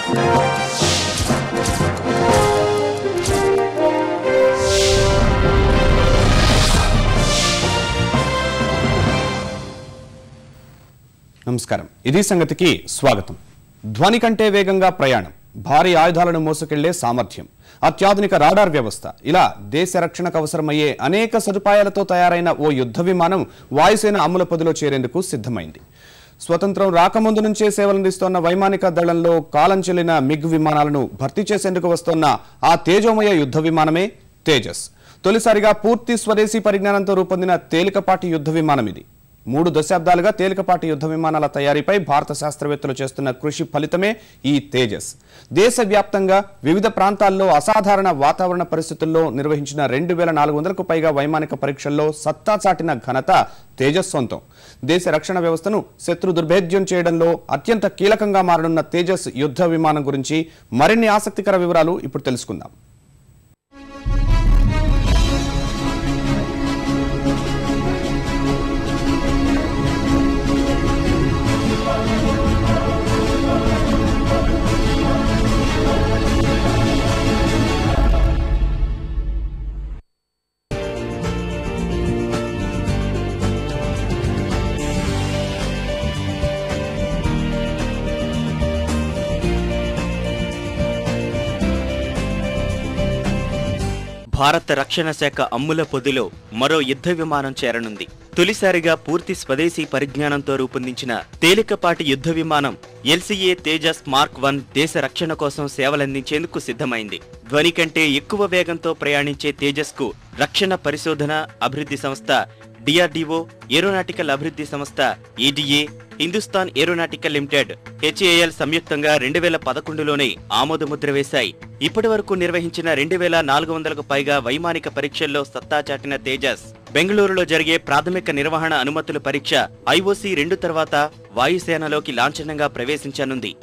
నమస్కారం. ఇది సంగతికి స్వాగతం. ధ్వని కంటే వేగంగా ప్రయాణం, భారీ ఆయుధాలను మోసుకెళ్లే సామర్థ్యం, అత్యాధునిక రాడార్ వ్యవస్థ, ఇలా దేశ రక్షణకు అవసరమయ్యే అనేక సదుపాయాలతో తయారైన ఓ యుద్ధ విమానం వాయుసేన అమ్ముల పొదిలో చేరేందుకు సిద్ధమైంది. స్వతంత్రం రాకముందు నుంచే సేవలందిస్తోన్న వైమానిక దళంలో కాలం చెల్లిన మిగ్ విమానాలను భర్తీ చేసేందుకు వస్తోన్న ఆ తేజోమయ యుద్ధ విమానమే తేజస్. తొలిసారిగా పూర్తి స్వదేశీ పరిజ్ఞానంతో రూపొందిన తేలికపాటి యుద్ధ విమానం ఇది. 3 దశాబ్దాలుగా తేలికపాటి యుద్ధ విమానాల తయారీపై భారత శాస్త్రవేత్తలు చేస్తున్న కృషి ఫలితమే ఈ తేజస్. దేశవ్యాప్తంగా వివిధ ప్రాంతాల్లో అసాధారణ వాతావరణ పరిస్థితుల్లో నిర్వహించిన 2400కు పైగా వైమానిక పరీక్షల్లో సత్తా చాటిన ఘనత తేజస్ సొంతం. దేశ రక్షణ వ్యవస్థను శత్రు దుర్భేద్యం చేయడంలో అత్యంత కీలకంగా మారనున్న తేజస్ యుద్ధ విమానం గురించి మరిన్ని ఆసక్తికర వివరాలు ఇప్పుడు తెలుసుకుందాం. భారత రక్షణ శాఖ అమ్ముల పొదిలో మరో యుద్ధ విమానం చేరనుంది. తొలిసారిగా పూర్తి స్వదేశీ పరిజ్ఞానంతో రూపొందించిన తేలికపాటి యుద్ధ విమానం LCA తేజస్ మార్క్ 1 దేశ రక్షణ కోసం సేవలందించేందుకు సిద్ధమైంది. ధ్వని కంటే ఎక్కువ వేగంతో ప్రయాణించే తేజస్ కు రక్షణ పరిశోధన అభివృద్ధి సంస్థ DRDO, ఏరోనాటికల్ అభివృద్ధి సంస్థ EDA, Hindustan aeronautical limited HAL సంయుక్తంగా 2011లోనే ఆమోదముద్ర వేశాయి. ఇప్పటి వరకు నిర్వహించిన 2400కు పైగా వైమానిక పరీక్షల్లో సత్తా చాటిన తేజస్ బెంగళూరులో జరిగే ప్రాథమిక నిర్వహణ అనుమతుల పరీక్ష IOC 2 తర్వాత వాయుసేనలోకి లాంఛనంగా ప్రవేశించనుంది.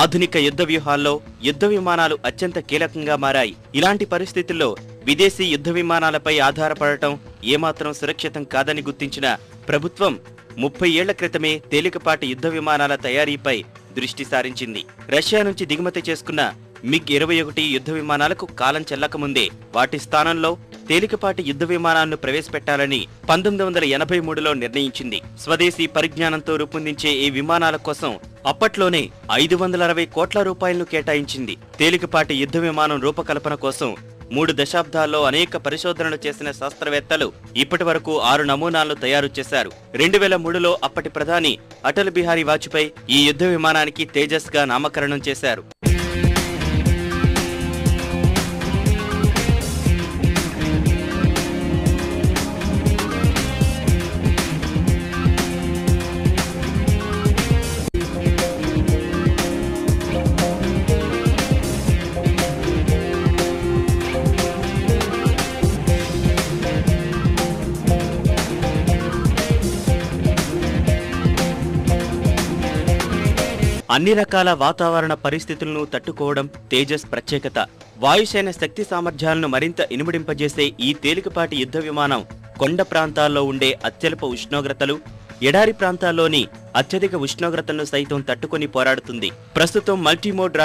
ఆధునిక యుద్ధ వ్యూహాల్లో యుద్ధ విమానాలు అత్యంత కీలకంగా మారాయి. ఇలాంటి పరిస్థితుల్లో విదేశీ యుద్ధ విమానాలపై ఆధారపడటం ఏమాత్రం సురక్షితం కాదని గుర్తించిన ప్రభుత్వం 30 ఏళ్ల క్రితమే తేలికపాటి యుద్ధ విమానాల తయారీపై దృష్టి సారించింది. రష్యా నుంచి దిగుమతి చేసుకున్న MiG-21 యుద్ధ విమానాలకు కాలం చెల్లకముందే వాటి స్థానంలో తేలికపాటి యుద్ధ విమానాలను ప్రవేశపెట్టాలని 1983లో నిర్ణయించింది. స్వదేశీ పరిజ్ఞానంతో రూపొందించే ఈ విమానాల కోసం అప్పట్లోనే 560 కోట్ల రూపాయలను కేటాయించింది. తేలికపాటి యుద్ధ విమానం రూపకల్పన కోసం 3 దశాబ్దాల్లో అనేక పరిశోధనలు చేసిన శాస్త్రవేత్తలు ఇప్పటి వరకు 6 నమూనాలను తయారు చేశారు. 2003లో అప్పటి ప్రధాని అటల్ బిహారీ వాజ్పేయి ఈ యుద్ధ విమానానికి తేజస్ గా నామకరణం చేశారు. అన్ని రకాల వాతావరణ పరిస్థితులను తట్టుకోవడం తేజస్ ప్రత్యేకత. వాయుసేన శక్తి సామర్థ్యాలను మరింత ఇనుమడింపజేసే ఈ తేలికపాటి యుద్ధ విమానం కొండ ప్రాంతాల్లో ఉండే అత్యల్ప ఉష్ణోగ్రతలు, ఎడారి ప్రాంతాల్లోని అత్యధిక ఉష్ణోగ్రతలను సైతం తట్టుకొని పోరాడుతుంది. ప్రస్తుతం మల్టీమోడ్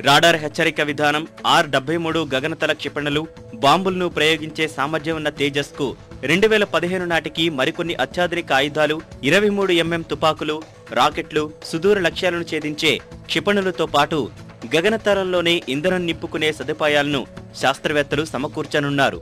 రాడార్ హెచ్చరిక విధానం, R-73 గగనతల క్షిపణులు, బాంబులను ప్రయోగించే సామర్థ్యం ఉన్న తేజస్ కు 2015 నాటికి మరికొన్ని అత్యాధునిక ఆయుధాలు, 23 mm తుపాకులు, రాకెట్లు, సుదూర లక్ష్యాలను ఛేదించే క్షిపణులతో పాటు గగనతలంలోనే ఇంధనం నింపుకునే సదుపాయాలను శాస్త్రవేత్తలు సమకూర్చనున్నారు.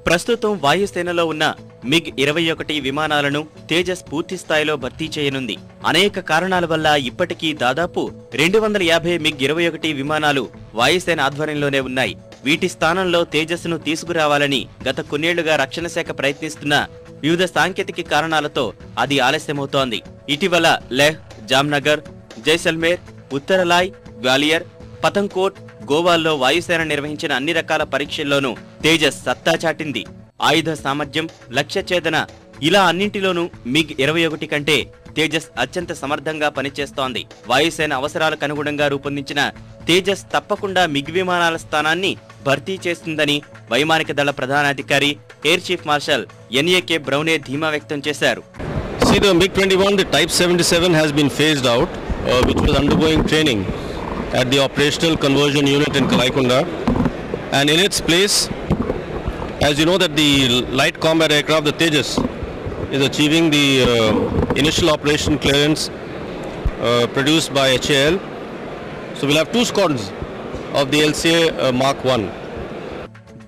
ప్రస్తుతం వాయుసేనలో ఉన్న MiG-21 విమానాలను తేజస్ పూర్తి స్థాయిలో భర్తీ చేయనుంది. అనేక కారణాల వల్ల ఇప్పటికీ దాదాపు 250 MiG-21 విమానాలు వాయుసేన ఆధ్వర్యంలోనే ఉన్నాయి. వీటి స్థానంలో తేజస్ను తీసుకురావాలని గత కొన్నేళ్లుగా రక్షణ శాఖ ప్రయత్నిస్తున్న వివిధ సాంకేతిక కారణాలతో అది ఆలస్యమవుతోంది. ఇటీవల లెహ్, జామ్నగర్, జైసల్మేర్, ఉత్తరలాయ్, గ్వాలియర్, పతంకోట్, గోవాల్లో వాయుసేన నిర్వహించిన అన్ని రకాల పరీక్షల్లోనూ తేజస్ సత్తా చాటింది. ఆయుధ సామర్థ్యం, లక్ష్య ఛేదన ఇలా అన్నింటిలోనూ MiG-21 కంటే తేజస్ అత్యంత సమర్థంగా పనిచేస్తోంది. వాయుసేన అవసరాలకు అనుగుణంగా రూపొందించిన తేజస్ తప్పకుండా మిగ్ విమానాల స్థానాన్ని భర్తీ చేస్తుందని వైమానిక దళ ప్రధానాధికారి ఎయిర్ చీఫ్ మార్షల్ ఎన్ఏకే బ్రౌనే ధీమా వ్యక్తం చేశారు. See, the MiG-21, the Type 77 has been phased out, which was undergoing training at the operational conversion unit in Kalaikunda, and in its place, as you know, that the light combat aircraft, the Tejas, is achieving the initial operation clearance produced by HAL. So we'll have 2 squadrons of the LCA Mark 1.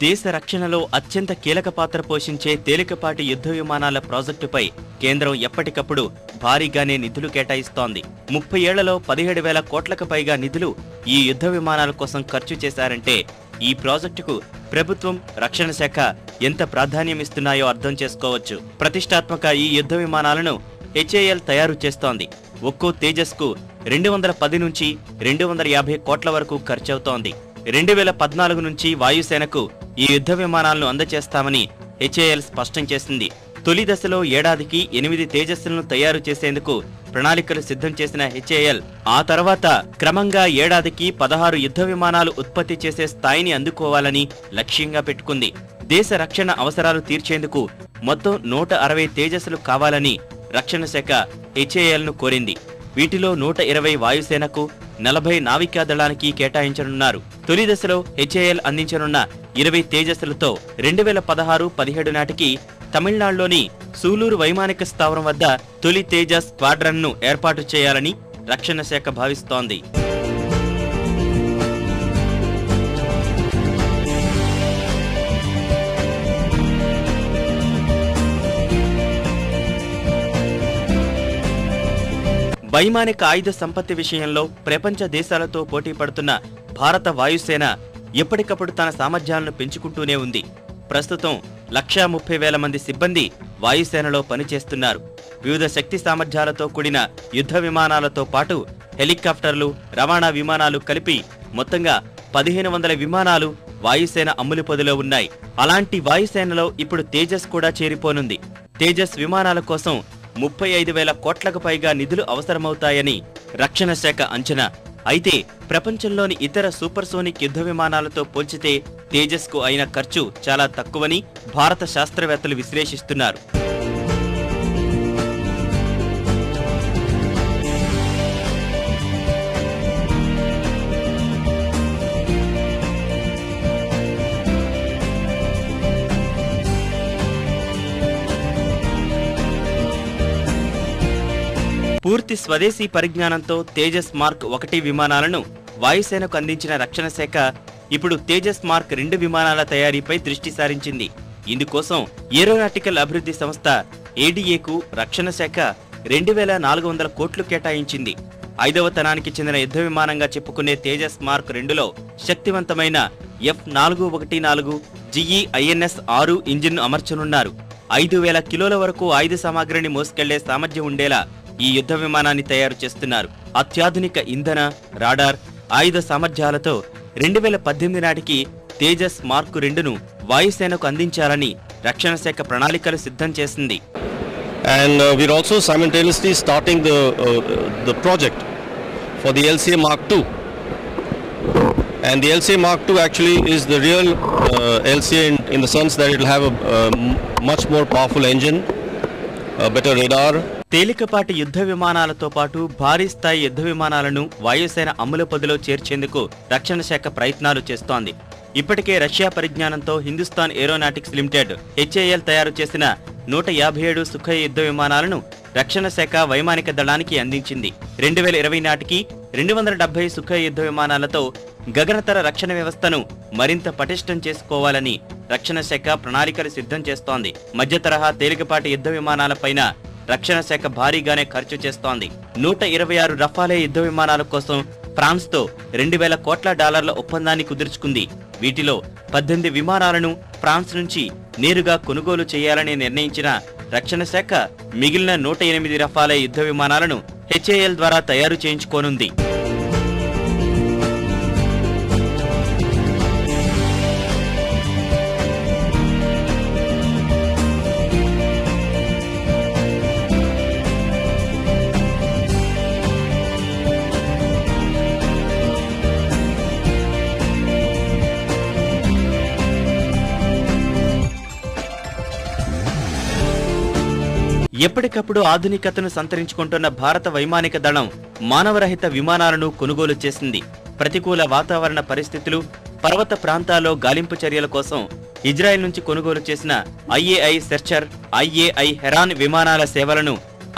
దేశ రక్షణలో అత్యంత కీలక పాత్ర పోషించే తేలికపాటి యుద్ధ విమానాల ప్రాజెక్టుపై కేంద్రం ఎప్పటికప్పుడు భారీగానే నిధులు కేటాయిస్తోంది. 30 ఏళ్లలో 17,000 కోట్లకు పైగా నిధులు ఈ యుద్ధ విమానాల కోసం ఖర్చు చేశారంటే ఈ ప్రాజెక్టుకు ప్రభుత్వం, రక్షణ శాఖ ఎంత ప్రాధాన్యమిస్తున్నాయో అర్థం చేసుకోవచ్చు. ప్రతిష్టాత్మక ఈ యుద్ధ విమానాలను HAL తయారు చేస్తోంది. ఒక్కో తేజస్కు 210 నుంచి 250 కోట్ల వరకు ఖర్చవుతోంది. 2014 నుంచి వాయుసేనకు ఈ యుద్ధ విమానాలను అందజేస్తామని HAL స్పష్టం చేసింది. తొలి దశలో ఏడాదికి 8 తేజస్సులను తయారు చేసేందుకు ప్రణాళికలు సిద్ధం చేసిన HAL ఆ తర్వాత క్రమంగా ఏడాదికి 16 యుద్ధ విమానాలు ఉత్పత్తి చేసే స్థాయిని అందుకోవాలని లక్ష్యంగా పెట్టుకుంది. దేశ రక్షణ అవసరాలు తీర్చేందుకు మొత్తం 160 తేజస్సులు కావాలని రక్షణ శాఖ HALను కోరింది. వీటిలో 120 వాయుసేనకు, 40 నావికా దళానికి కేటాయించనున్నారు. తొలి దశలో HAL అందించనున్న 20 తేజస్సులతో 2016-17 నాటికి తమిళనాడులోని సూలూరు వైమానిక స్థావరం వద్ద తొలి తేజస్ స్క్వాడ్రన్ను ఏర్పాటు చేయాలని రక్షణ శాఖ భావిస్తోంది. వైమానిక ఆయుధ సంపత్తి విషయంలో ప్రపంచ దేశాలతో పోటీ పడుతున్న భారత వాయుసేన ఎప్పటికప్పుడు తన సామర్థ్యాలను పెంచుకుంటూనే ఉంది. ప్రస్తుతం 130,000 మంది సిబ్బంది వాయుసేనలో పనిచేస్తున్నారు. వివిధ శక్తి సామర్థ్యాలతో కూడిన యుద్ధ విమానాలతో పాటు హెలికాప్టర్లు, రవాణా విమానాలు కలిపి మొత్తంగా 1,500 విమానాలు వాయుసేన అమ్ములు పొదిలో ఉన్నాయి. అలాంటి వాయుసేనలో ఇప్పుడు తేజస్ కూడా చేరిపోనుంది. తేజస్ విమానాల కోసం 35,000 కోట్లకు పైగా నిధులు అవసరమవుతాయని రక్షణ శాఖ అంచనా. అయితే ప్రపంచంలోని ఇతర సూపర్సోనిక్ యుద్ధ విమానాలతో పోల్చితే తేజస్కు అయిన ఖర్చు చాలా తక్కువని భారత శాస్త్రవేత్తలు విశ్లేషిస్తున్నారు. పూర్తి స్వదేశీ పరిజ్ఞానంతో తేజస్ మార్క్ 1 విమానాలను వాయుసేనకు అందించిన రక్షణ శాఖ ఇప్పుడు తేజస్ మార్క్ 2 విమానాల తయారీపై దృష్టి సారించింది. ఇందుకోసం ఏరోనాటికల్ అభివృద్ధి సంస్థ ADAకు రక్షణ శాఖ 2,400 కోట్లు కేటాయించింది. 5వ తరానికి చెందిన యుద్ధ విమానంగా చెప్పుకునే తేజస్ మార్క్ 2లో శక్తివంతమైన F414 GE INS 6 ఇంజిన్ను అమర్చనున్నారు. 5,000 కిలోల వరకు ఆయుధ సామాగ్రిని మోసుకెళ్లే సామర్థ్యం ఉండేలా ఈ యుద్ధ విమానాన్ని తయారు చేస్తున్నారు. అత్యాధునిక ఇంధన, రాడార్, ఆయుధ సామర్థ్యాలతో 2018 నాటికి తేజస్ మార్క్ 2ను వాయుసేనకు అందించాలని రక్షణ శాఖ ప్రణాళికలు సిద్ధం చేసింది. And we're also simultaneously starting the project for the LCA Mark 2. And the LCA Mark 2 actually is the real LCA in the sense that it will have a much more powerful engine, better radar. తేలికపాటి యుద్ధ విమానాలతో పాటు భారీ స్థాయి యుద్ధ విమానాలను వాయుసేన అమ్ముల పొదిలో చేర్చేందుకు రక్షణ శాఖ ప్రయత్నాలు చేస్తోంది. ఇప్పటికే రష్యా పరిజ్ఞానంతో హిందుస్థాన్ ఏరోనాటిక్స్ లిమిటెడ్ HAL తయారు చేసిన 157 సుఖోయ్ యుద్ధ విమానాలను రక్షణ శాఖ వైమానిక దళానికి అందించింది. 2020 నాటికి 270 సుఖోయ్ యుద్ధ విమానాలతో గగనతర రక్షణ వ్యవస్థను మరింత పటిష్టం చేసుకోవాలని రక్షణ శాఖ ప్రణాళికలు సిద్ధం చేస్తోంది. మధ్య తరహా తేలికపాటి యుద్ధ విమానాలపైన రక్షణ శాఖ భారీగానే ఖర్చు చేస్తోంది. 126 రఫాలే యుద్ధ విమానాల కోసం ఫ్రాన్స్తో $2,000 కోట్ల ఒప్పందాన్ని కుదుర్చుకుంది. వీటిలో 18 విమానాలను ఫ్రాన్స్ నుంచి నేరుగా కొనుగోలు చేయాలని నిర్ణయించిన రక్షణ శాఖ మిగిలిన 108 రఫాలే యుద్ధ విమానాలను HAL ద్వారా తయారు చేయించుకోనుంది. ఎప్పటికప్పుడు ఆధునికతను సంతరించుకుంటున్న భారత వైమానిక దళం మానవరహిత విమానాలను కొనుగోలు చేసింది. ప్రతికూల వాతావరణ పరిస్థితులు, పర్వత ప్రాంతాల్లో గాలింపు చర్యల కోసం ఇజ్రాయెల్ నుంచి కొనుగోలు చేసిన IAI సెర్చర్, IAI హెరాన్ విమానాల సేవలను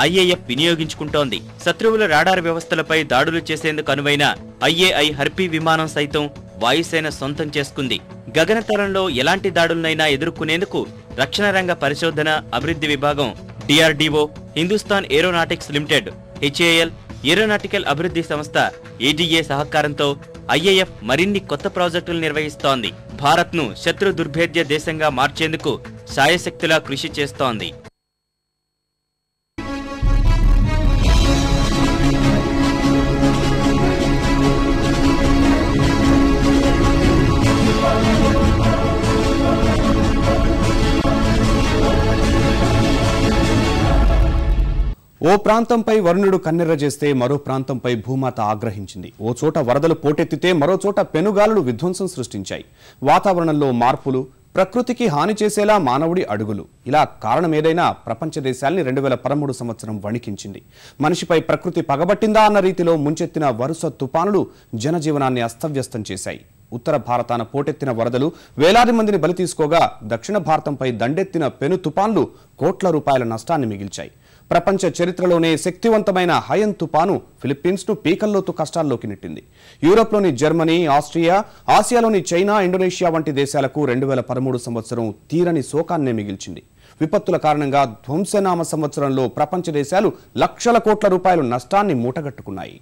IAF వినియోగించుకుంటోంది. శత్రువుల రాడార్ వ్యవస్థలపై దాడులు చేసేందుకు అనువైన IAI హర్పీ విమానం సైతం వాయుసేన సొంతం చేసుకుంది. గగనతలంలో ఎలాంటి దాడులనైనా ఎదుర్కొనేందుకు రక్షణ రంగ పరిశోధన అభివృద్ధి విభాగం DRDO, Hindustan aeronautics limited, HAL, aeronautical అభివృద్ధి సంస్థ ADA సహకారంతో IAF మరిన్ని కొత్త ప్రాజెక్టులు నిర్వహిస్తోంది. భారత్ను శత్రు దుర్భేద్య దేశంగా మార్చేందుకు శాయశక్తులా కృషి చేస్తోంది. ఓ ప్రాంతంపై వరుణుడు కన్నెర్ర చేస్తే మరో ప్రాంతంపై భూమాత ఆగ్రహించింది. ఓ చోట వరదలు పోటెత్తితే మరో చోట పెనుగాలులు విధ్వంసం సృష్టించాయి. వాతావరణంలో మార్పులు, ప్రకృతికి హాని చేసేలా మానవుడి అడుగులు, ఇలా కారణం ఏదైనా ప్రపంచ దేశాల్ని 2013 సంవత్సరం వణికించింది. మనిషిపై ప్రకృతి పగబట్టిందా అన్న రీతిలో ముంచెత్తిన వరుస తుపానులు జనజీవనాన్ని అస్తవ్యస్తం చేశాయి. ఉత్తర భారతాన పోటెత్తిన వరదలు వేలాది మందిని బలి తీసుకోగా, దక్షిణ భారతంపై దండెత్తిన పెను తుపాన్లు కోట్ల రూపాయల నష్టాన్ని మిగిల్చాయి. ప్రపంచ చరిత్రలోనే శక్తివంతమైన హయన్ తుపాను ఫిలిప్పీన్స్ను పీకల్లోతు కష్టాల్లోకి నెట్టింది. యూరోప్లోని జర్మనీ, ఆస్ట్రియా, ఆసియాలోని చైనా, ఇండోనేషియా వంటి దేశాలకు 2013 సంవత్సరం తీరని శోకాన్నే మిగిల్చింది. విపత్తుల కారణంగా ధ్వంసనామ సంవత్సరంలో ప్రపంచ దేశాలు లక్షల కోట్ల రూపాయల నష్టాన్ని మూటగట్టుకున్నాయి.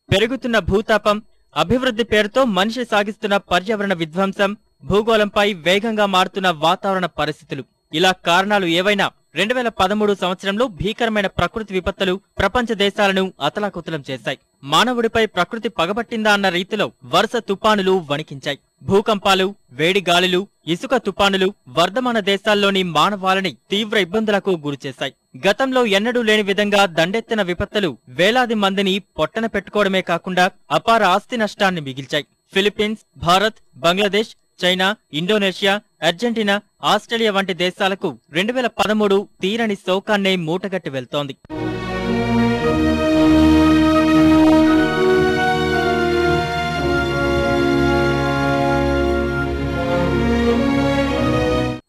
పెరుగుతున్న భూతాపం, అభివృద్ధి పేరుతో మనిషి సాగిస్తున్న పర్యావరణ విధ్వంసం, భూగోళంపై వేగంగా మారుతున్న వాతావరణ పరిస్థితులు, ఇలా కారణాలు ఏవైనా 2013 సంవత్సరంలో భీకరమైన ప్రకృతి విపత్తులు ప్రపంచ దేశాలను అతలాకుతలం చేశాయి. మానవుడిపై ప్రకృతి పగబట్టిందా అన్న రీతిలో వరుస తుపానులు వణికించాయి. భూకంపాలు, వేడి గాలులు, ఇసుక తుపానులు వర్ధమాన దేశాల్లోని మానవాళిని తీవ్ర ఇబ్బందులకు గురిచేశాయి. గతంలో ఎన్నడూ లేని విధంగా దండెత్తిన విపత్తులు వేలాది మందిని పొట్టన పెట్టుకోవడమే కాకుండా అపార ఆస్తి నష్టాన్ని మిగిల్చాయి. Philippines, Bharat, Bangladesh, China, Indonesia, Argentina, Australia వంటి దేశాలకు 2013 తీరని శోకాన్నే మూటగట్టి వెళ్తోంది.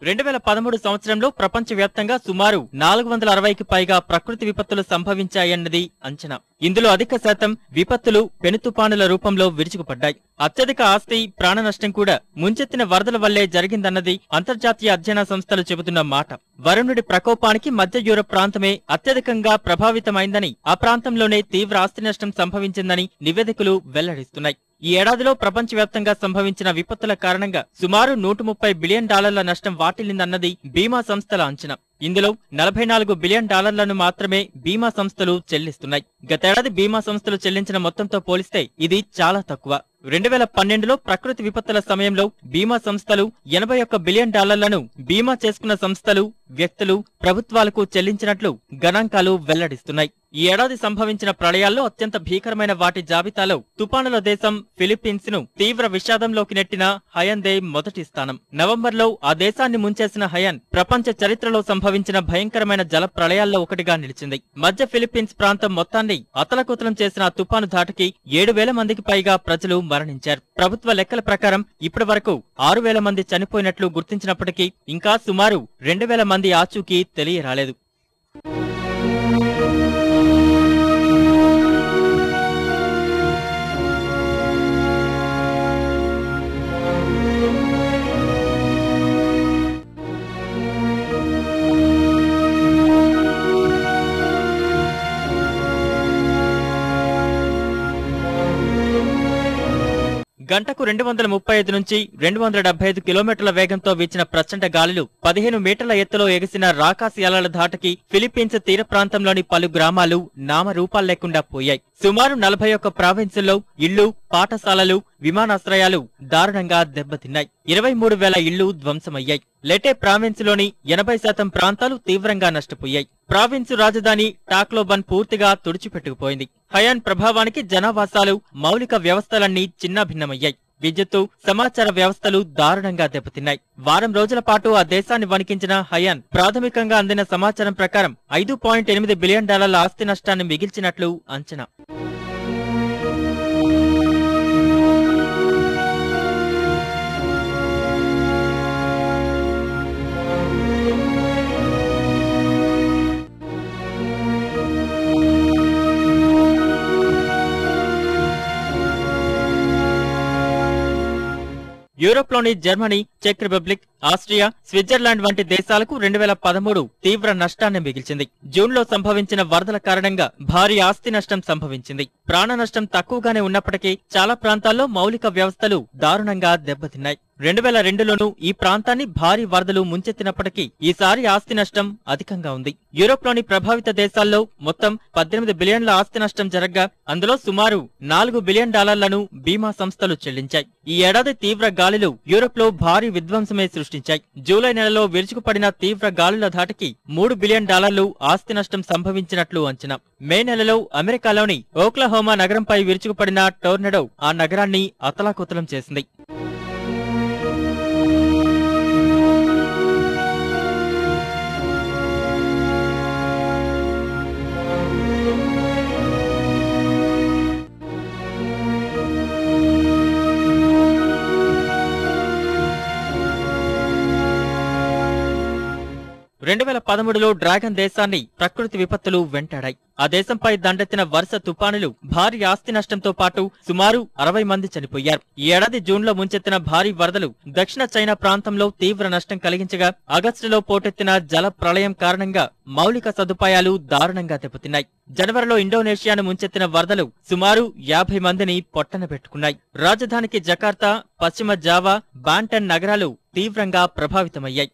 2013 సంవత్సరంలో ప్రపంచవ్యాప్తంగా సుమారు 460కి పైగా ప్రకృతి విపత్తులు సంభవించాయన్నది అంచనా. ఇందులో అధిక శాతం విపత్తులు పెనుతుపానుల రూపంలో విరుచుకుపడ్డాయి. అత్యధిక ఆస్తి, ప్రాణ నష్టం కూడా ముంచెత్తిన వరదల వల్లే జరిగిందన్నది అంతర్జాతీయ అధ్యయన సంస్థలు చెబుతున్న మాట. వరుణుడి ప్రకోపానికి మధ్య యూరప్ ప్రాంతమే అత్యధికంగా ప్రభావితమైందని, ఆ ప్రాంతంలోనే తీవ్ర ఆస్తి నష్టం సంభవించిందని నివేదికలు వెల్లడిస్తున్నాయి. ఈ ఏడాదిలో ప్రపంచవ్యాప్తంగా సంభవించిన విపత్తుల కారణంగా సుమారు $130 బిలియన్ నష్టం వాటిల్లిందన్నది బీమా సంస్థల అంచనా. ఇందులో $44 బిలియన్ మాత్రమే బీమా సంస్థలు చెల్లిస్తున్నాయి. గతేడాది బీమా సంస్థలు చెల్లించిన మొత్తంతో పోలిస్తే ఇది చాలా తక్కువ. 2012లో ప్రకృతి విపత్తుల సమయంలో బీమా సంస్థలు $81 బిలియన్ బీమా చేసుకున్న సంస్థలు వ్యక్తులు, ప్రభుత్వాలకు చెల్లించినట్లు గణాంకాలు వెల్లడిస్తున్నాయి. ఈ ఏడాది సంభవించిన ప్రళయాల్లో అత్యంత భీకరమైన వాటి జాబితాలో తుపానుల దేశం ఫిలిప్పీన్స్ ను తీవ్ర విషాదంలోకి నెట్టిన హయన్దే మొదటి స్థానం. నవంబర్లో ఆ దేశాన్ని ముంచేసిన హయన్ ప్రపంచ చరిత్రలో సంభవించిన భయంకరమైన జల ప్రళయాల్లో ఒకటిగా నిలిచింది. మధ్య ఫిలిప్పీన్స్ ప్రాంతం మొత్తాన్ని అతలకుతలం చేసిన తుపాను ధాటికి 7,000 మందికి పైగా ప్రజలు మరణించారు. ప్రభుత్వ లెక్కల ప్రకారం ఇప్పటి వరకు 6,000 మంది చనిపోయినట్లు గుర్తించినప్పటికీ ఇంకా సుమారు 2,000 మంది ఆచూకీ తెలియరాలేదు. గంటకు 235 నుంచి 275 కిలోమీటర్ల వేగంతో వీచిన ప్రచండ గాలులు 15 మీటర్ల ఎత్తులో ఎగిసిన రాకాసి అలల ధాటికి ఫిలిప్పీన్స్ తీర ప్రాంతంలోని పలు గ్రామాలు నామరూపాలు లేకుండా పోయాయి. సుమారు 41 ప్రావిన్సుల్లో ఇళ్లు, పాఠశాలలు, విమానాశ్రయాలు దారుణంగా దెబ్బతిన్నాయి. 23,000 ఇళ్లు ధ్వంసమయ్యాయి. లెటే ప్రావిన్సులోని 80% ప్రాంతాలు తీవ్రంగా నష్టపోయాయి. ప్రావిన్సు రాజధాని టాక్లోబన్ పూర్తిగా తుడిచిపెట్టుకుపోయింది. హయాన్ ప్రభావానికి జనావాసాలు, మౌలిక వ్యవస్థలన్నీ చిన్నాభిన్నమయ్యాయి. విద్యుత్తు, సమాచార వ్యవస్థలు దారుణంగా దెబ్బతిన్నాయి. వారం రోజుల పాటు ఆ దేశాన్ని వణికించిన హయాన్ ప్రాథమికంగా అందిన సమాచారం ప్రకారం $5.8 బిలియన్ ఆస్తి నష్టాన్ని మిగిల్చినట్లు అంచనా. యూరోప్లోని జర్మనీ, చెక్ రిపబ్లిక్, ఆస్ట్రియా, స్విట్జర్లాండ్ వంటి దేశాలకు 2013 తీవ్ర నష్టాన్ని మిగిల్చింది. జూన్లో సంభవించిన వరదల కారణంగా భారీ ఆస్తి నష్టం సంభవించింది. ప్రాణ నష్టం తక్కువగానే ఉన్నప్పటికీ చాలా ప్రాంతాల్లో మౌలిక వ్యవస్థలు దారుణంగా దెబ్బతిన్నాయి. 2002లోనూ ఈ ప్రాంతాన్ని భారీ వరదలు ముంచెత్తినప్పటికీ ఈసారి ఆస్తి నష్టం అధికంగా ఉంది. యూరోప్లోని ప్రభావిత దేశాల్లో మొత్తం 18 బిలియన్ల ఆస్తి నష్టం జరగ్గా అందులో సుమారు $4 బిలియన్ బీమా సంస్థలు చెల్లించాయి. ఈ ఏడాది తీవ్ర గాలులు యూరోప్లో భారీ విధ్వంసమే సృష్టించాయి. జూలై నెలలో విరుచుకుపడిన తీవ్ర గాలుల ధాటికి $3 బిలియన్ ఆస్తి నష్టం సంభవించినట్లు అంచనా. మే నెలలో అమెరికాలోని ఓక్లహోమా నగరంపై విరుచుకుపడిన టోర్నడో ఆ నగరాన్ని అతలాకుతలం చేసింది. లో డ్రాగన్ దేశాన్ని ప్రకృతి విపత్తులు వెంటాడాయి. ఆ దేశంపై దండెత్తిన వరుస తుపానులు భారీ ఆస్తి నష్టంతో పాటు సుమారు 60 మంది చనిపోయారు. ఈ ఏడాది జూన్లో ముంచెత్తిన భారీ వరదలు దక్షిణ చైనా ప్రాంతంలో తీవ్ర నష్టం కలిగించగా ఆగస్టులో పోటెత్తిన జల ప్రళయం కారణంగా మౌలిక సదుపాయాలు దారుణంగా దెబ్బతిన్నాయి. జనవరిలో ఇండోనేషియాను ముంచెత్తిన వరదలు సుమారు 50 మందిని పొట్టన పెట్టుకున్నాయి. రాజధానికి జకార్తా, పశ్చిమ జావా, బాంటన్ నగరాలు తీవ్రంగా ప్రభావితమయ్యాయి.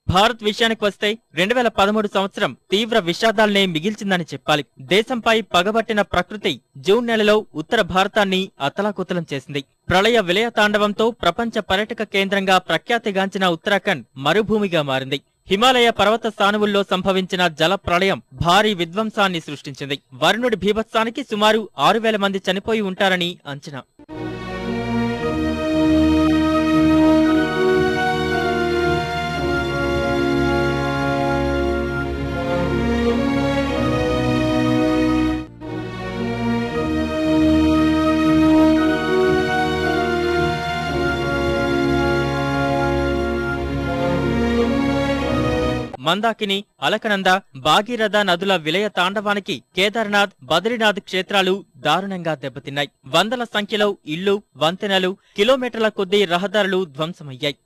భారత్ విషయానికి వస్తే 2013 సంవత్సరం తీవ్ర విషాదాల్నే మిగిల్చిందని చెప్పాలి. దేశంపై పగబట్టిన ప్రకృతి జూన్ నెలలో ఉత్తర భారతాన్ని అతలాకుతలం చేసింది. ప్రళయ విలయ తాండవంతో ప్రపంచ పర్యాటక కేంద్రంగా ప్రఖ్యాతిగాంచిన ఉత్తరాఖండ్ మరుభూమిగా మారింది. హిమాలయ పర్వత సానువుల్లో సంభవించిన జల ప్రళయం భారీ విధ్వంసాన్ని సృష్టించింది. వరుణుడి భీభత్సానికి సుమారు 6,000 మంది చనిపోయి ఉంటారని అంచనా. మందాకిని, అలకనంద, భాగీరథ నదుల విలయ తాండవానికి కేదార్నాథ్, బద్రీనాథ్ క్షేత్రాలు దారుణంగా దెబ్బతిన్నాయి. వందల సంఖ్యలో ఇళ్లు, వంతెనలు, కిలోమీటర్ల కొద్దీ రహదారులు ధ్వంసమయ్యాయి.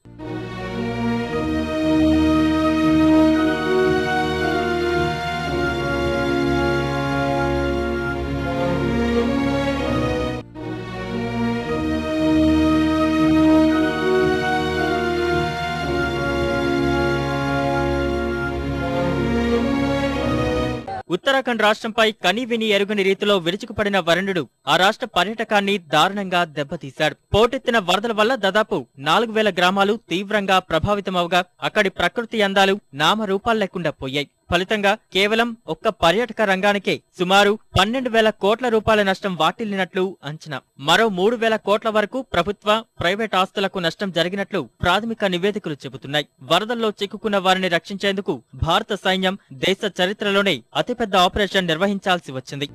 ఉత్తరాఖండ్ రాష్ట్రంపై కనీవిని ఎరుగని రీతిలో విరుచుకుపడిన వరుణుడు ఆ రాష్ట్ర పర్యాటకాన్ని దారుణంగా దెబ్బతీశాడు. పోటెత్తిన వరదల వల్ల దాదాపు 4000 గ్రామాలు తీవ్రంగా ప్రభావితమవగా అక్కడి ప్రకృతి అందాలు నామరూపాలు లేకుండా పోయాయి. ఫలితంగా కేవలం ఒక్క పర్యాటక రంగానికే సుమారు 12,000 కోట్ల రూపాయల నష్టం వాటిల్లినట్లు అంచనా. మరో 3,000 కోట్ల వరకు ప్రభుత్వ, ప్రైవేట్ ఆస్తులకు నష్టం జరిగినట్లు ప్రాథమిక నివేదికలు చెబుతున్నాయి. వరదల్లో చిక్కుకున్న వారిని రక్షించేందుకు భారత సైన్యం దేశ చరిత్రలోనే అతిపెద్ద ఆపరేషన్ నిర్వహించాల్సి వచ్చింది.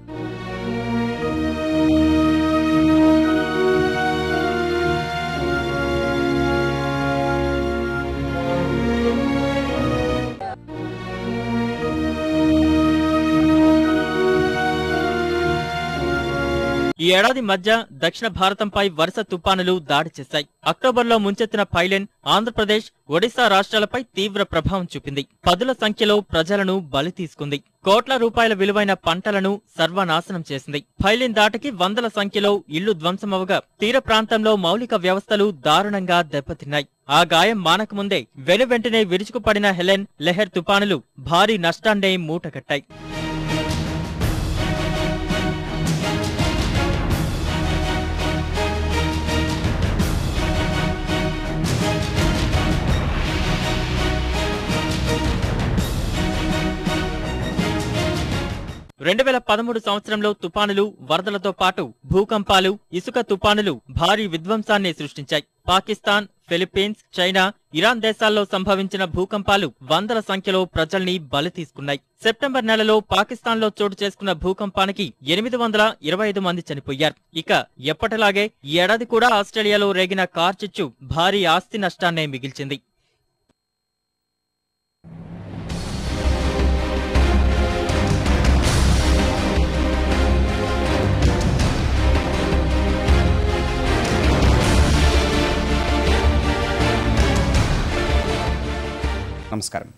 ఈ ఏడాది మధ్య దక్షిణ భారతంపై వరుస తుపానులు దాడి చేశాయి. అక్టోబర్లో ముంచెత్తిన ఫైలెన్ ఆంధ్రప్రదేశ్, ఒడిశా రాష్ట్రాలపై తీవ్ర ప్రభావం చూపింది. పదుల సంఖ్యలో ప్రజలను బలి తీసుకుంది. కోట్ల రూపాయల విలువైన పంటలను సర్వనాశనం చేసింది. ఫైలిన్ దాటికి వందల సంఖ్యలో ఇళ్లు ధ్వంసమవగా తీర ప్రాంతంలో మౌలిక వ్యవస్థలు దారుణంగా దెబ్బతిన్నాయి. ఆ గాయం మానకముందే వెనువెంటనే విరుచుకుపడిన హెలెన్, లెహర్ తుపానులు భారీ నష్టాన్నే మూటగట్టాయి. రెండు 2013 సంవత్సరంలో తుపానులు, వరదలతో పాటు భూకంపాలు, ఇసుక తుపానులు భారీ విధ్వంసాన్ని సృష్టించాయి. పాకిస్తాన్, ఫిలిప్పీన్స్, చైనా, ఇరాన్ దేశాల్లో సంభవించిన భూకంపాలు వందల సంఖ్యలో ప్రజల్ని బలి తీసుకున్నాయి. సెప్టెంబర్ నెలలో పాకిస్తాన్లో చోటు చేసుకున్న భూకంపానికి 825 మంది చనిపోయారు. ఇక ఎప్పటిలాగే ఈ ఏడాది కూడా ఆస్ట్రేలియాలో రేగిన కార్చిచ్చు భారీ ఆస్తి నష్టాన్నే మిగిల్చింది. నమస్కారం.